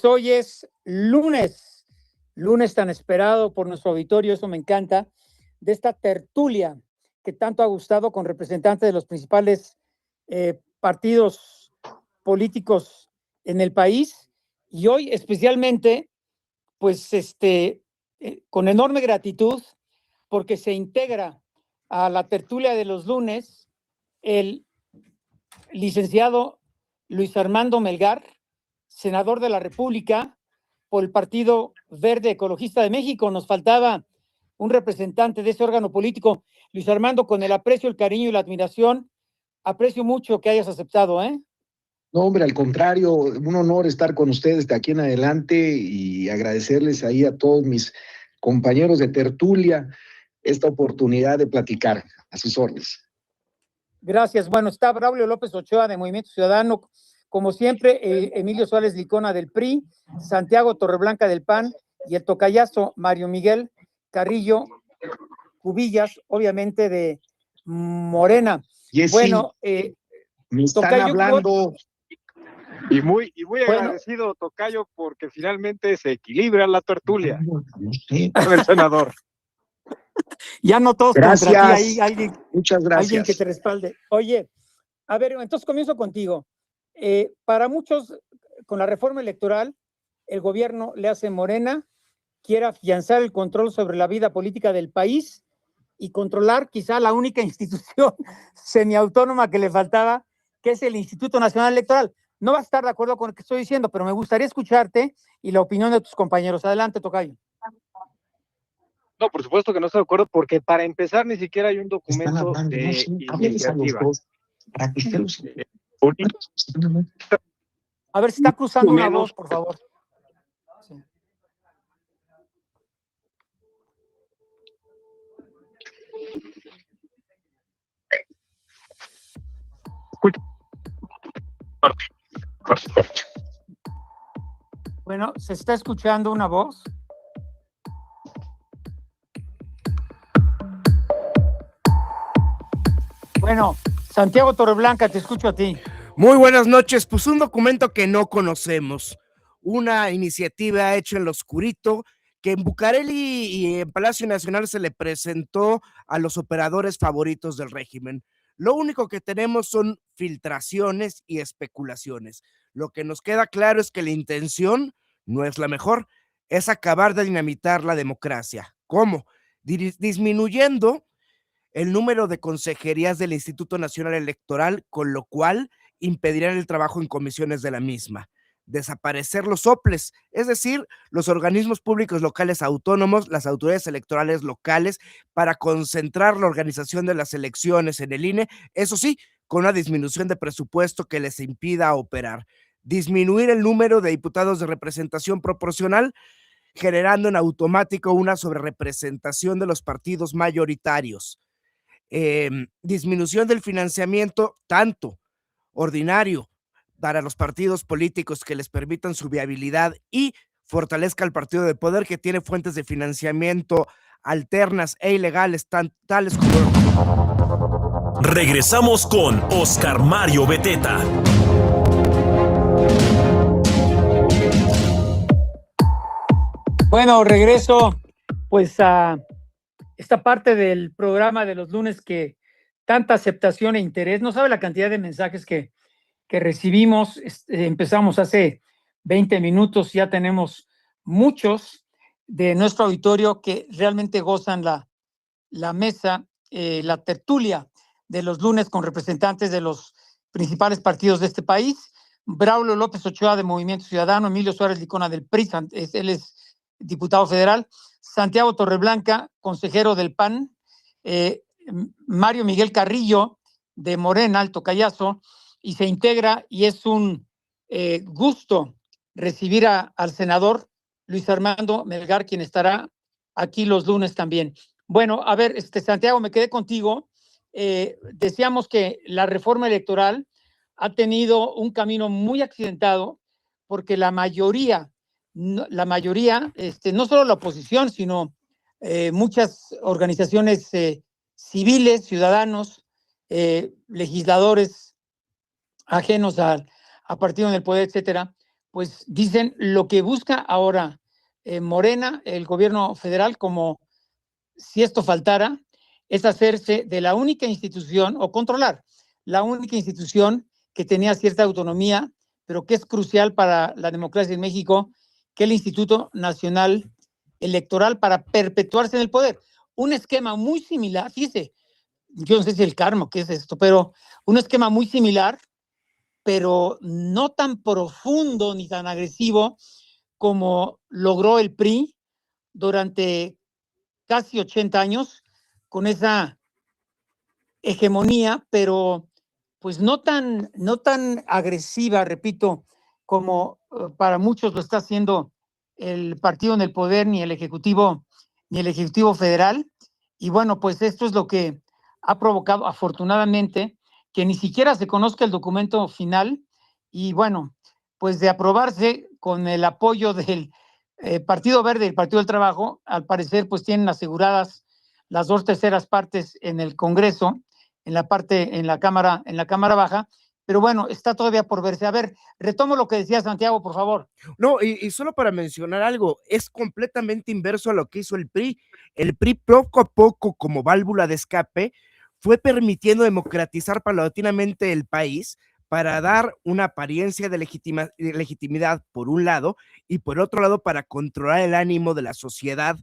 Hoy es lunes tan esperado por nuestro auditorio, eso me encanta, de esta tertulia que tanto ha gustado con representantes de los principales partidos políticos en el país. Y hoy especialmente, pues con enorme gratitud, porque se integra a la tertulia de los lunes el licenciado Luis Armando Melgar, senador de la República por el Partido Verde Ecologista de México. Nos faltaba un representante de ese órgano político. Luis Armando, con el aprecio, el cariño y la admiración, aprecio mucho que hayas aceptado, ¿eh? No, hombre, al contrario, un honor estar con ustedes de aquí en adelante y agradecerles ahí a todos mis compañeros de tertulia esta oportunidad de platicar a sus órdenes. Gracias. Bueno, está Braulio López Ochoa de Movimiento Ciudadano, como siempre, Emilio Suárez Licona del PRI, Santiago Torreblanca del PAN y el tocayazo Mario Miguel Carrillo Cubillas, obviamente de Morena. Jessy, bueno, me están tocayo, hablando. Y muy agradecido, tocayo, porque finalmente se equilibra la tertulia con el senador. Ya no todos gracias. Contra ti, alguien, muchas gracias. Alguien que te respalde. Oye, a ver, entonces comienzo contigo. Para muchos, con la reforma electoral, el gobierno le hace Morena, quiere afianzar el control sobre la vida política del país y controlar quizá la única institución semiautónoma que le faltaba, que es el Instituto Nacional Electoral. No vas a estar de acuerdo con lo que estoy diciendo, pero me gustaría escucharte y la opinión de tus compañeros. Adelante, tocayo. No, por supuesto que no estoy de acuerdo, porque para empezar ni siquiera hay un documento de iniciativa. A ver si está cruzando una voz, por favor. Sí. Bueno, ¿se está escuchando una voz? Bueno, Santiago Torreblanca, te escucho a ti. Muy buenas noches. Pues un documento que no conocemos, una iniciativa hecha en lo oscurito, que en Bucareli y en Palacio Nacional se le presentó a los operadores favoritos del régimen. Lo único que tenemos son filtraciones y especulaciones. Lo que nos queda claro es que la intención no es la mejor, es acabar de dinamitar la democracia. ¿Cómo? Disminuyendo el número de consejerías del Instituto Nacional Electoral, con lo cual impedirán el trabajo en comisiones de la misma. Desaparecer los OPLES, es decir, los organismos públicos locales autónomos, las autoridades electorales locales, para concentrar la organización de las elecciones en el INE, eso sí, con una disminución de presupuesto que les impida operar. Disminuir el número de diputados de representación proporcional, generando en automático una sobrerepresentación de los partidos mayoritarios. Disminución del financiamiento tanto ordinario para los partidos políticos que les permitan su viabilidad y fortalezca el partido de poder que tiene fuentes de financiamiento alternas e ilegales tales como... Regresamos con Oscar Mario Beteta. Bueno, regreso pues a esta parte del programa de los lunes que tanta aceptación e interés, no sabe la cantidad de mensajes que recibimos. Empezamos hace 20 minutos, ya tenemos muchos de nuestro auditorio que realmente gozan la mesa, la tertulia de los lunes con representantes de los principales partidos de este país. Braulio López Ochoa de Movimiento Ciudadano, Emilio Suárez Licona del PRI, él es diputado federal, Santiago Torreblanca, consejero del PAN, Mario Miguel Carrillo de Morena, el tocayazo, y se integra, y es un gusto recibir al senador Luis Armando Melgar, quien estará aquí los lunes también. Bueno, a ver, Santiago, me quedé contigo. Decíamos que la reforma electoral ha tenido un camino muy accidentado porque la mayoría, no solo la oposición, sino muchas organizaciones civiles, ciudadanos, legisladores ajenos a partido en el poder, etcétera, pues dicen lo que busca ahora Morena, el gobierno federal, como si esto faltara, es hacerse de la única institución o controlar la única institución que tenía cierta autonomía, pero que es crucial para la democracia en México, que es el Instituto Nacional Electoral, para perpetuarse en el poder. Un esquema muy similar, fíjese, yo no sé si el karma, qué es esto, pero un esquema muy similar, pero no tan profundo ni tan agresivo como logró el PRI durante casi 80 años, con esa hegemonía, pero pues no tan agresiva, repito, como para muchos lo está haciendo el partido en el poder, ni el Ejecutivo Federal. Y bueno, pues esto es lo que ha provocado, afortunadamente, que ni siquiera se conozca el documento final. Y bueno, pues de aprobarse con el apoyo del Partido Verde y el Partido del Trabajo, al parecer pues tienen aseguradas las 2/3 partes en el Congreso, en la Cámara Baja, pero bueno, está todavía por verse. A ver, retomo lo que decía Santiago, por favor. No, y solo para mencionar algo, es completamente inverso a lo que hizo el PRI. El PRI poco a poco, como válvula de escape, fue permitiendo democratizar paulatinamente el país para dar una apariencia de legitimidad por un lado, y por otro lado para controlar el ánimo de la sociedad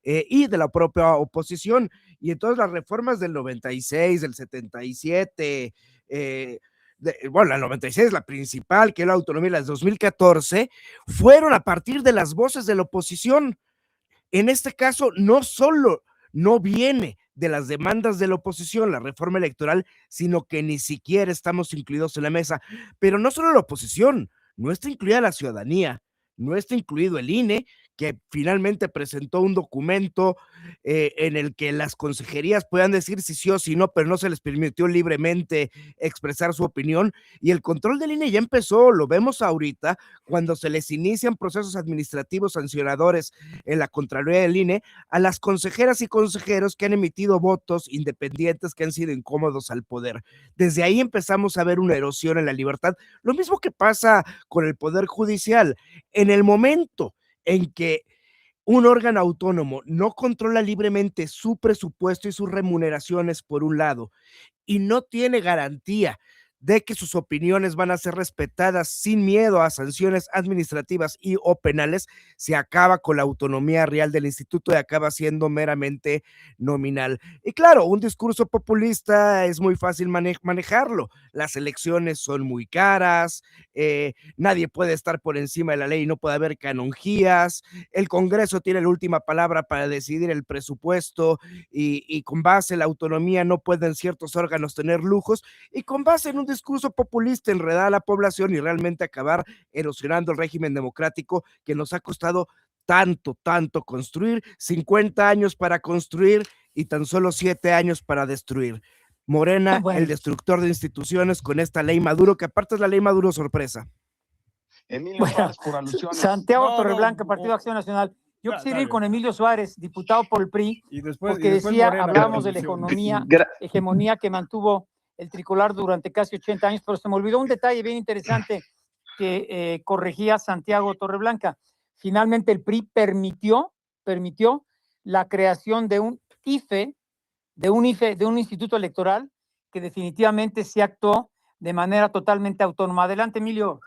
y de la propia oposición. Y entonces las reformas del 96, del 77, bueno, la 96 es la principal, que es la autonomía, las 2014, fueron a partir de las voces de la oposición. En este caso, no solo no viene de las demandas de la oposición, la reforma electoral, sino que ni siquiera estamos incluidos en la mesa. Pero no solo la oposición, no está incluida la ciudadanía, no está incluido el INE, que finalmente presentó un documento en el que las consejerías puedan decir si sí o si no, pero no se les permitió libremente expresar su opinión. Y el control del INE ya empezó, lo vemos ahorita, cuando se les inician procesos administrativos sancionadores en la Contraloría del INE a las consejeras y consejeros que han emitido votos independientes que han sido incómodos al poder. Desde ahí empezamos a ver una erosión en la libertad. Lo mismo que pasa con el Poder Judicial. En el momento en que un órgano autónomo no controla libremente su presupuesto y sus remuneraciones, por un lado, y no tiene garantía de que sus opiniones van a ser respetadas sin miedo a sanciones administrativas y o penales, se acaba con la autonomía real del instituto y acaba siendo meramente nominal. Y claro, un discurso populista es muy fácil manejarlo. Las elecciones son muy caras, nadie puede estar por encima de la ley, no puede haber canonjías, el Congreso tiene la última palabra para decidir el presupuesto y con base en la autonomía no pueden ciertos órganos tener lujos, y con base en un discurso populista enredar a la población y realmente acabar erosionando el régimen democrático que nos ha costado tanto construir, 50 años para construir y tan solo 7 años para destruir. Morena, bueno, el destructor de instituciones con esta ley Maduro, que aparte es la ley Maduro sorpresa. Emilio bueno, Suárez, por alusiones. Santiago Torreblanca, Partido Acción Nacional. Yo quisiera ir con Emilio Suárez, diputado por el PRI, porque decía, hablábamos de la hegemonía que mantuvo el tricolor durante casi 80 años, pero se me olvidó un detalle bien interesante que corregía Santiago Torreblanca. Finalmente el PRI permitió la creación de un IFE, de un instituto electoral que definitivamente se actuó de manera totalmente autónoma. Adelante, Emilio.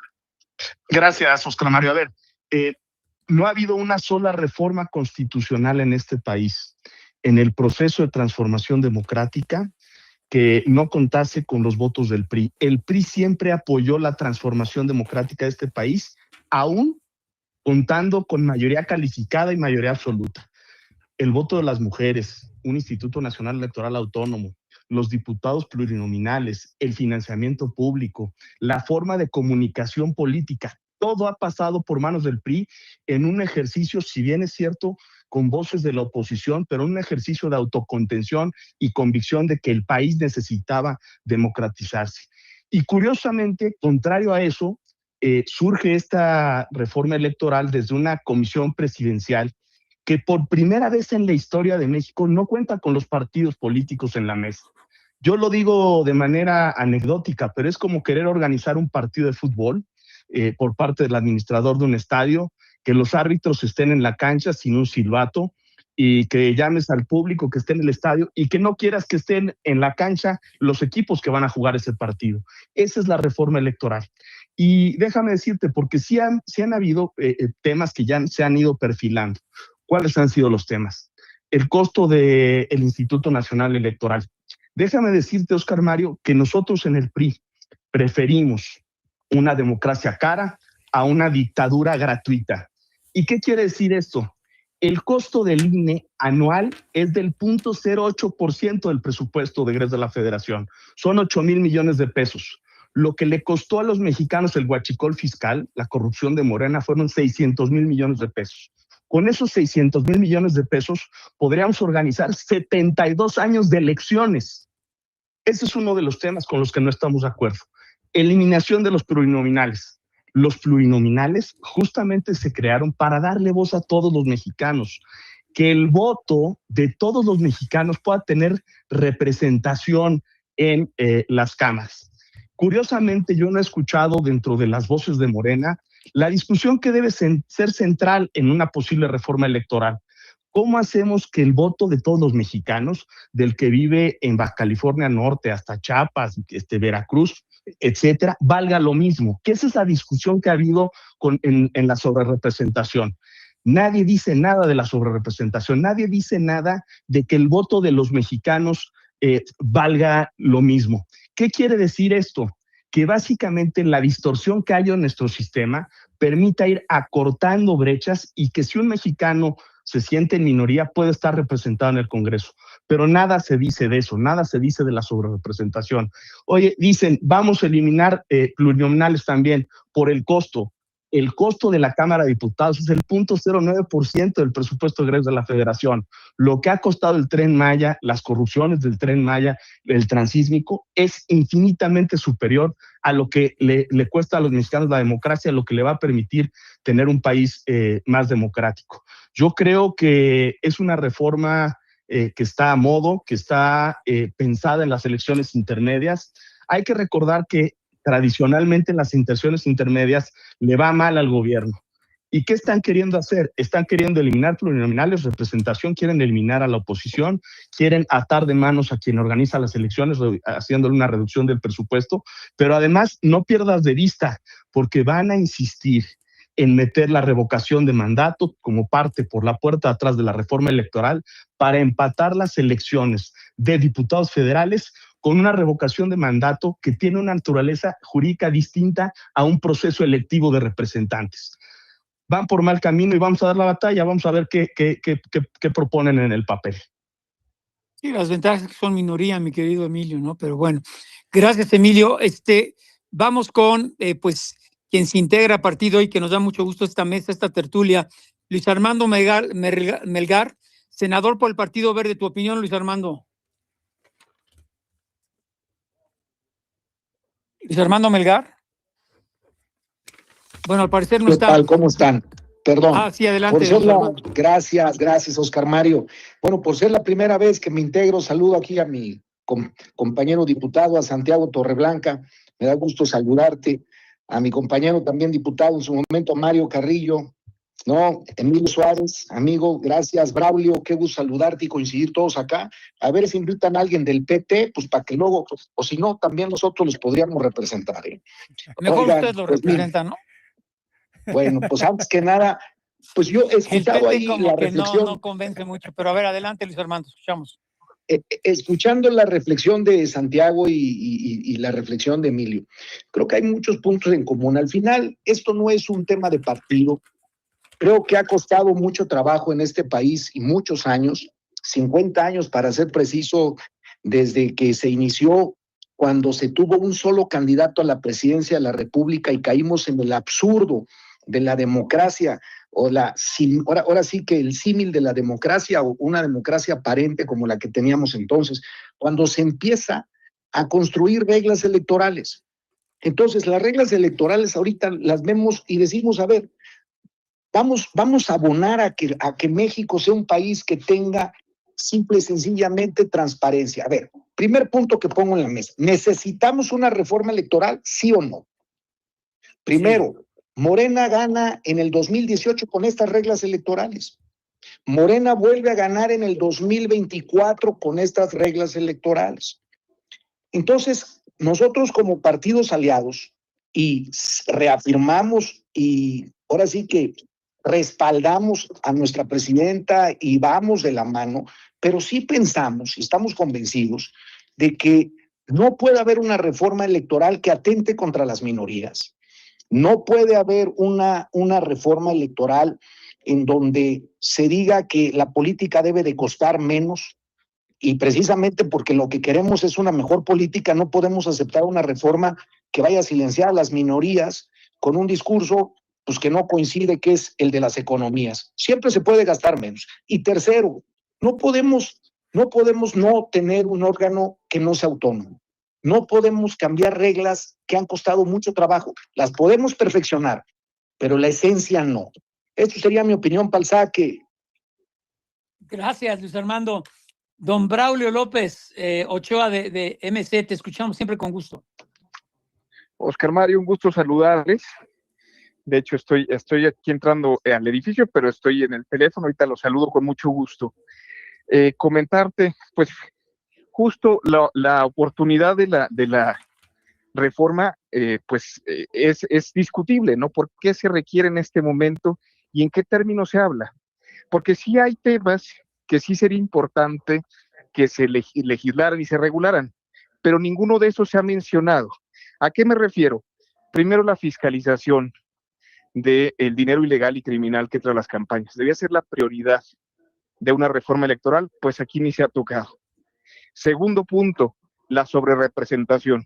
Gracias, Oscar Mario. A ver, no ha habido una sola reforma constitucional en este país en el proceso de transformación democrática que no contase con los votos del PRI. El PRI siempre apoyó la transformación democrática de este país, aún contando con mayoría calificada y mayoría absoluta. El voto de las mujeres, un Instituto Nacional Electoral Autónomo, los diputados plurinominales, el financiamiento público, la forma de comunicación política, todo ha pasado por manos del PRI en un ejercicio, si bien es cierto, con voces de la oposición, pero un ejercicio de autocontención y convicción de que el país necesitaba democratizarse. Y curiosamente, contrario a eso, surge esta reforma electoral desde una comisión presidencial que por primera vez en la historia de México no cuenta con los partidos políticos en la mesa. Yo lo digo de manera anecdótica, pero es como querer organizar un partido de fútbol por parte del administrador de un estadio, que los árbitros estén en la cancha sin un silbato, y que llames al público que esté en el estadio y que no quieras que estén en la cancha los equipos que van a jugar ese partido. Esa es la reforma electoral. Y déjame decirte, porque sí han habido temas que ya se han ido perfilando. ¿Cuáles han sido los temas? El costo del Instituto Nacional Electoral. Déjame decirte, Oscar Mario, que nosotros en el PRI preferimos una democracia cara a una dictadura gratuita. ¿Y qué quiere decir esto? El costo del INE anual es del 0.08% del presupuesto de egresos de la Federación. Son 8,000 millones de pesos. Lo que le costó a los mexicanos el huachicol fiscal, la corrupción de Morena, fueron 600,000 millones de pesos. Con esos 600,000 millones de pesos podríamos organizar 72 años de elecciones. Ese es uno de los temas con los que no estamos de acuerdo. Eliminación de los plurinominales. Los plurinominales justamente se crearon para darle voz a todos los mexicanos, que el voto de todos los mexicanos pueda tener representación en las cámaras. Curiosamente, yo no he escuchado dentro de las voces de Morena la discusión que debe ser central en una posible reforma electoral. ¿Cómo hacemos que el voto de todos los mexicanos, del que vive en Baja California Norte hasta Chiapas, Veracruz, etcétera, valga lo mismo? Que esa es la discusión que ha habido en la sobrerepresentación. Nadie dice nada de la sobrerepresentación, nadie dice nada de que el voto de los mexicanos valga lo mismo. ¿Qué quiere decir esto? Que básicamente la distorsión que hay en nuestro sistema permita ir acortando brechas y que si un mexicano se siente en minoría puede estar representado en el Congreso. Pero nada se dice de eso, nada se dice de la sobrerepresentación. Oye, dicen, vamos a eliminar plurinominales también por el costo. El costo de la Cámara de Diputados es el 0.09% del presupuesto egreso de la Federación. Lo que ha costado el Tren Maya, las corrupciones del Tren Maya, el transísmico, es infinitamente superior a lo que le cuesta a los mexicanos la democracia, lo que le va a permitir tener un país más democrático. Yo creo que es una reforma que está a modo, que está pensada en las elecciones intermedias. Hay que recordar que tradicionalmente en las elecciones intermedias le va mal al gobierno. ¿Y qué están queriendo hacer? Están queriendo eliminar plurinominales, representación, quieren eliminar a la oposición, quieren atar de manos a quien organiza las elecciones, haciéndole una reducción del presupuesto, pero además no pierdas de vista, porque van a insistir en meter la revocación de mandato como parte por la puerta atrás de la reforma electoral para empatar las elecciones de diputados federales con una revocación de mandato que tiene una naturaleza jurídica distinta a un proceso electivo de representantes. Van por mal camino y vamos a dar la batalla, vamos a ver qué proponen en el papel. Sí, las ventajas que son minoría, mi querido Emilio, ¿no? Pero bueno, gracias, Emilio. Vamos con, pues, quien se integra a partir de hoy, que nos da mucho gusto esta mesa, esta tertulia, Luis Armando Melgar, senador por el Partido Verde. Tu opinión, Luis Armando. Luis Armando Melgar. Bueno, al parecer no ¿Qué está. tal? ¿Cómo están? Perdón. Sí, adelante. Gracias, Oscar Mario. Bueno, por ser la primera vez que me integro, saludo aquí a mi compañero diputado, a Santiago Torreblanca. Me da gusto saludarte. A mi compañero también diputado en su momento, Mario Carrillo. No, Emilio Suárez, amigo, gracias. Braulio, qué gusto saludarte y coincidir todos acá. A ver si invitan a alguien del PT, pues para que luego, o si no, también nosotros los podríamos representar. Mejor ustedes lo representan, ¿no? Bueno, pues antes que nada, pues yo he escuchado ahí la reflexión. No convence mucho, pero a ver, adelante, Luis Armando, escuchamos. Escuchando la reflexión de Santiago y la reflexión de Emilio, creo que hay muchos puntos en común. Al final, esto no es un tema de partido. Creo que ha costado mucho trabajo en este país y muchos años, 50 años para ser preciso, desde que se inició, cuando se tuvo un solo candidato a la presidencia de la República y caímos en el absurdo de la democracia, ahora sí que el símil de la democracia o una democracia aparente como la que teníamos entonces, cuando se empieza a construir reglas electorales. Entonces, las reglas electorales ahorita las vemos y decimos, a ver, vamos a abonar a que México sea un país que tenga simple y sencillamente transparencia. A ver, primer punto que pongo en la mesa, ¿necesitamos una reforma electoral, sí o no? Primero, Morena gana en el 2018 con estas reglas electorales. Morena vuelve a ganar en el 2024 con estas reglas electorales. Entonces, nosotros como partidos aliados y reafirmamos y ahora sí que respaldamos a nuestra presidenta y vamos de la mano, pero sí pensamos y estamos convencidos de que no puede haber una reforma electoral que atente contra las minorías. No puede haber una reforma electoral en donde se diga que la política debe de costar menos, y precisamente porque lo que queremos es una mejor política, no podemos aceptar una reforma que vaya a silenciar a las minorías con un discurso pues, que no coincide, que es el de las economías. Siempre se puede gastar menos. Y tercero, no podemos no tener un órgano que no sea autónomo. No podemos cambiar reglas que han costado mucho trabajo. Las podemos perfeccionar, pero la esencia no. Esto sería mi opinión para el saque. Gracias, Luis Armando. Don Braulio López Ochoa de MC, te escuchamos siempre con gusto. Oscar Mario, un gusto saludarles. De hecho, estoy aquí entrando al edificio, pero estoy en el teléfono. Ahorita los saludo con mucho gusto. Comentarte, pues, justo la oportunidad de la reforma, es discutible, ¿no? ¿Por qué se requiere en este momento y en qué términos se habla? Porque sí hay temas que sí sería importante que se legislaran y se regularan, pero ninguno de esos se ha mencionado. ¿A qué me refiero? Primero, la fiscalización del dinero ilegal y criminal que trae las campañas. Debía ser la prioridad de una reforma electoral, pues aquí ni se ha tocado. Segundo punto, la sobrerepresentación.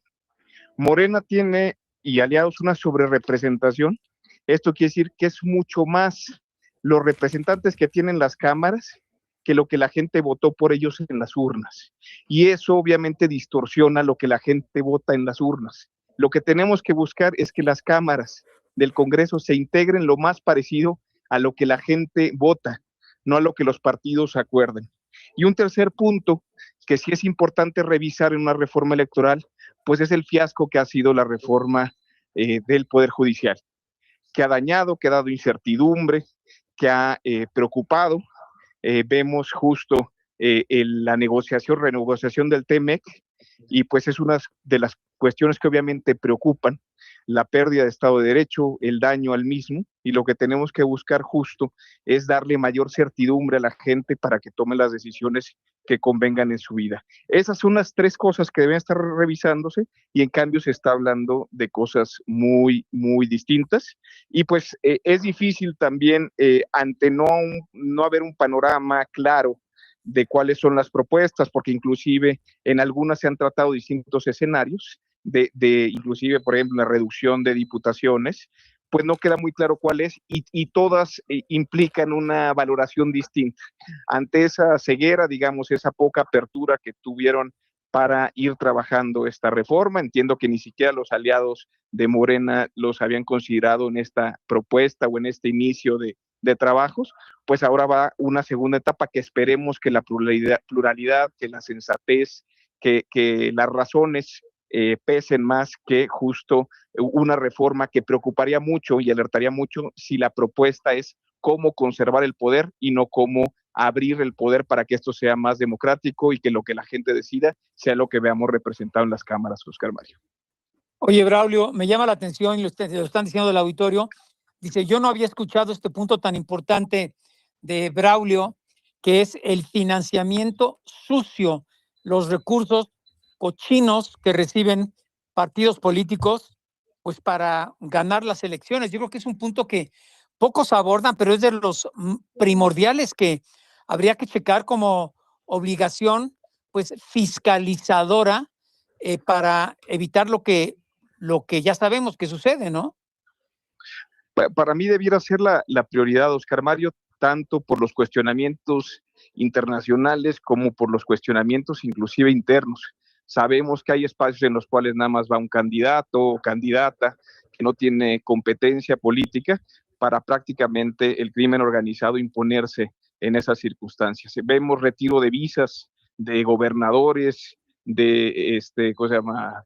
Morena tiene y aliados una sobrerepresentación. Esto quiere decir que es mucho más los representantes que tienen las cámaras que lo que la gente votó por ellos en las urnas. Y eso obviamente distorsiona lo que la gente vota en las urnas. Lo que tenemos que buscar es que las cámaras del Congreso se integren lo más parecido a lo que la gente vota, no a lo que los partidos acuerden. Y un tercer punto que sí es importante revisar en una reforma electoral, pues es el fiasco que ha sido la reforma del Poder Judicial, que ha dañado, que ha dado incertidumbre, que ha preocupado. Vemos justo la renegociación del TEMEC, y pues es una de las cuestiones que obviamente preocupan, la pérdida de Estado de Derecho, el daño al mismo, y lo que tenemos que buscar justo es darle mayor certidumbre a la gente para que tome las decisiones que convengan en su vida. Esas son las tres cosas que deben estar revisándose, y en cambio se está hablando de cosas muy, muy distintas, y pues es difícil también ante no haber un panorama claro de cuáles son las propuestas, porque inclusive en algunas se han tratado distintos escenarios, de inclusive, por ejemplo, la reducción de diputaciones, pues no queda muy claro cuál es, y todas implican una valoración distinta. Ante esa ceguera, digamos, esa poca apertura que tuvieron para ir trabajando esta reforma, entiendo que ni siquiera los aliados de Morena los habían considerado en esta propuesta o en este inicio de trabajos, pues ahora va una segunda etapa que esperemos que la pluralidad, que la sensatez, que las razones pesen más que justo una reforma que preocuparía mucho y alertaría mucho si la propuesta es cómo conservar el poder y no cómo abrir el poder para que esto sea más democrático y que lo que la gente decida sea lo que veamos representado en las cámaras, Oscar Mario. Oye, Braulio, me llama la atención, y lo están diciendo del auditorio, dice, yo no había escuchado este punto tan importante de Braulio, que es el financiamiento sucio, los recursos cochinos que reciben partidos políticos, pues para ganar las elecciones. Yo creo que es un punto que pocos abordan, pero es de los primordiales que habría que checar como obligación, pues fiscalizadora, para evitar lo que ya sabemos que sucede, ¿no? Para mí debiera ser la prioridad, Oscar Mario, tanto por los cuestionamientos internacionales como por los cuestionamientos inclusive internos. Sabemos que hay espacios en los cuales nada más va un candidato o candidata que no tiene competencia política para prácticamente el crimen organizado imponerse en esas circunstancias. Vemos retiro de visas de gobernadores, de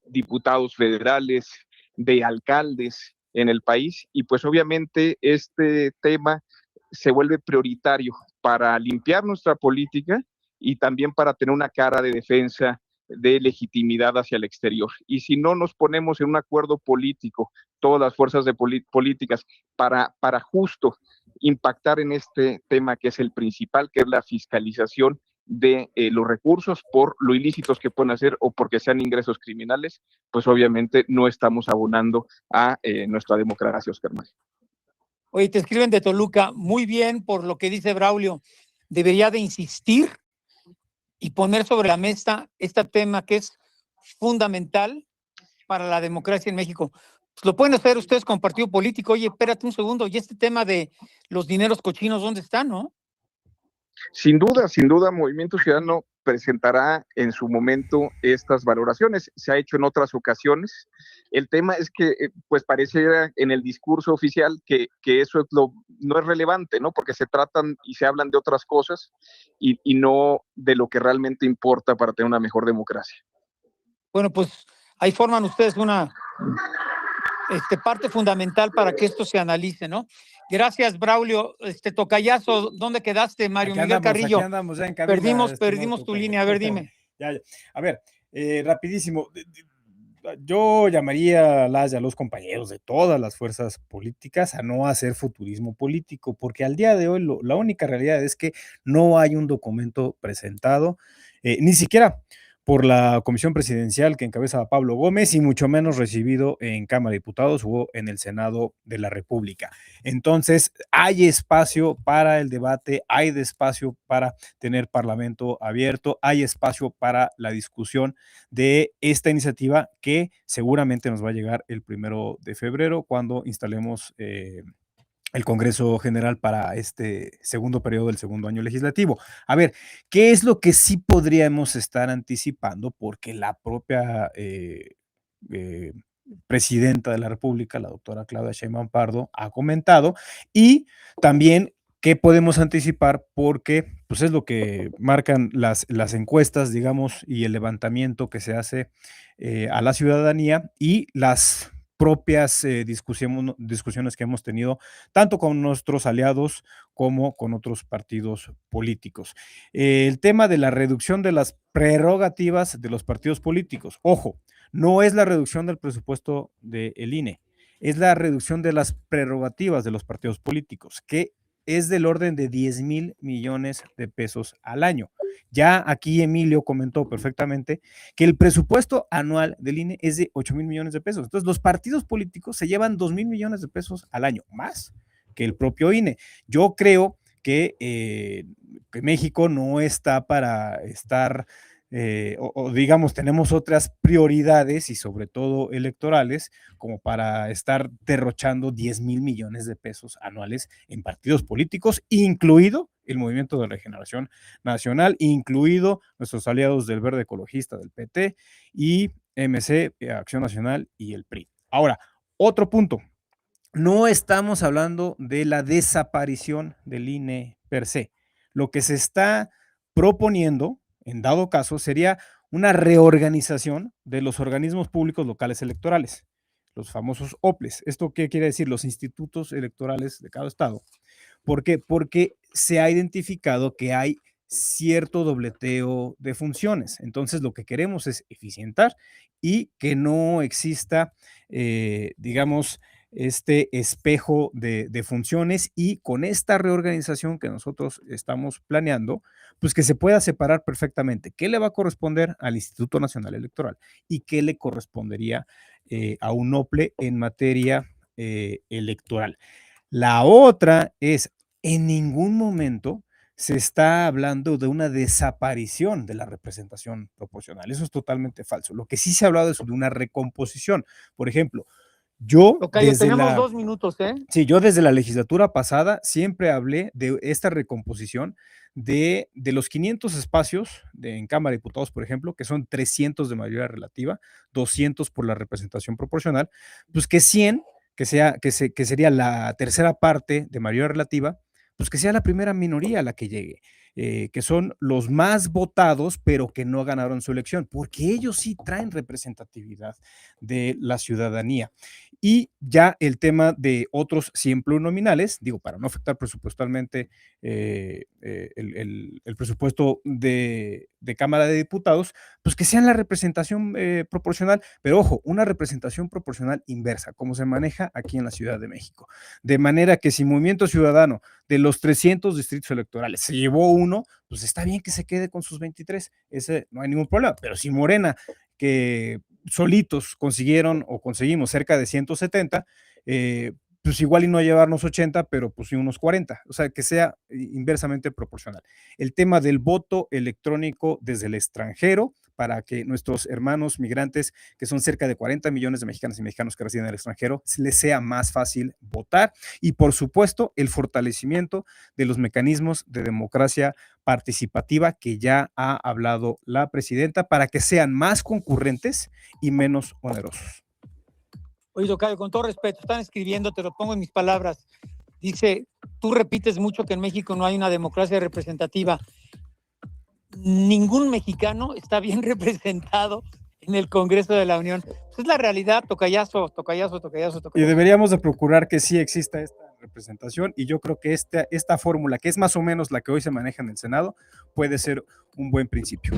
diputados federales, de alcaldes, en el país, y pues obviamente este tema se vuelve prioritario para limpiar nuestra política y también para tener una cara de defensa de legitimidad hacia el exterior. Y si no nos ponemos en un acuerdo político, todas las fuerzas de políticas, para justo impactar en este tema que es el principal, que es la fiscalización de los recursos por lo ilícitos que pueden hacer o porque sean ingresos criminales, pues obviamente no estamos abonando a nuestra democracia, Oscar Mario. Oye, te escriben de Toluca, muy bien por lo que dice Braulio, debería de insistir y poner sobre la mesa este tema que es fundamental para la democracia en México. Pues lo pueden hacer ustedes con partido político. Oye, espérate un segundo, y este tema de los dineros cochinos, ¿dónde están, no? Sin duda, Movimiento Ciudadano presentará en su momento estas valoraciones. Se ha hecho en otras ocasiones. El tema es que, pues pareciera en el discurso oficial que eso no es relevante, ¿no? Porque se tratan y se hablan de otras cosas y no de lo que realmente importa para tener una mejor democracia. Bueno, pues ahí forman ustedes una parte fundamental para que esto se analice, ¿no? Gracias, Braulio. Tocayazo, ¿dónde quedaste, Mario Miguel Carrillo? Aquí andamos ya en cabina, perdimos tu línea, a ver, dime. Ya. A ver, rapidísimo. Yo llamaría a los compañeros de todas las fuerzas políticas a no hacer futurismo político, porque al día de hoy la única realidad es que no hay un documento presentado, ni siquiera por la comisión presidencial que encabeza Pablo Gómez y mucho menos recibido en Cámara de Diputados o en el Senado de la República. Entonces, hay espacio para el debate, hay espacio para tener parlamento abierto, hay espacio para la discusión de esta iniciativa que seguramente nos va a llegar el 1 de febrero cuando instalemos el Congreso General para este segundo periodo del segundo año legislativo. A ver, ¿qué es lo que sí podríamos estar anticipando? Porque la propia presidenta de la República, la doctora Claudia Sheinbaum Pardo, ha comentado, y también qué podemos anticipar porque pues es lo que marcan las encuestas, digamos, y el levantamiento que se hace a la ciudadanía y las propias discusiones que hemos tenido tanto con nuestros aliados como con otros partidos políticos. El tema de la reducción de las prerrogativas de los partidos políticos. Ojo, no es la reducción del presupuesto del INE, es la reducción de las prerrogativas de los partidos políticos, que es del orden de 10,000 millones de pesos al año. Ya aquí Emilio comentó perfectamente que el presupuesto anual del INE es de 8,000 millones de pesos. Entonces, los partidos políticos se llevan 2,000 millones de pesos al año, más que el propio INE. Yo creo que México no está para estar o digamos, tenemos otras prioridades y sobre todo electorales, como para estar derrochando 10,000 millones de pesos anuales en partidos políticos, incluido el Movimiento de Regeneración Nacional, incluido nuestros aliados del Verde Ecologista, del PT, y MC, Acción Nacional y el PRI. Ahora, otro punto, no estamos hablando de la desaparición del INE per se. Lo que se está proponiendo, en dado caso, sería una reorganización de los organismos públicos locales electorales, los famosos OPLES. ¿Esto qué quiere decir? Los institutos electorales de cada estado. ¿Por qué? Porque se ha identificado que hay cierto dobleteo de funciones. Entonces, lo que queremos es eficientar y que no exista, digamos, este espejo de funciones, y con esta reorganización que nosotros estamos planeando, pues que se pueda separar perfectamente qué le va a corresponder al Instituto Nacional Electoral y qué le correspondería a un OPLE en materia electoral. La otra es, en ningún momento se está hablando de una desaparición de la representación proporcional. Eso es totalmente falso. Lo que sí se ha hablado es de una recomposición. Por ejemplo, tenemos 2 minutos, ¿eh? Sí, yo desde la legislatura pasada siempre hablé de esta recomposición de los 500 espacios en Cámara de Diputados, por ejemplo, que son 300 de mayoría relativa, 200 por la representación proporcional, pues que 100, que sería la tercera parte de mayoría relativa, pues que sea la primera minoría la que llegue. que son los más votados, pero que no ganaron su elección, porque ellos sí traen representatividad de la ciudadanía. Y ya el tema de otros 100 plurinominales, digo, para no afectar presupuestalmente el presupuesto de Cámara de Diputados, pues que sean la representación proporcional, pero ojo, una representación proporcional inversa, como se maneja aquí en la Ciudad de México. De manera que si Movimiento Ciudadano de los 300 distritos electorales se llevó uno, pues está bien que se quede con sus 23, ese no hay ningún problema, pero si Morena, que solitos consiguieron o conseguimos cerca de 170, pues igual y no llevarnos 80, pero pues sí unos 40, o sea, que sea inversamente proporcional. El tema del voto electrónico desde el extranjero, para que nuestros hermanos migrantes, que son cerca de 40 millones de mexicanas y mexicanos que residen en el extranjero, les sea más fácil votar. Y por supuesto, el fortalecimiento de los mecanismos de democracia participativa que ya ha hablado la presidenta, para que sean más concurrentes y menos onerosos. Oye, tocayo, con todo respeto, están escribiendo, te lo pongo en mis palabras. Dice, tú repites mucho que en México no hay una democracia representativa. Ningún mexicano está bien representado en el Congreso de la Unión. Pues es la realidad, tocayazo. Y deberíamos de procurar que sí exista esta representación, y yo creo que esta fórmula, que es más o menos la que hoy se maneja en el Senado, puede ser un buen principio.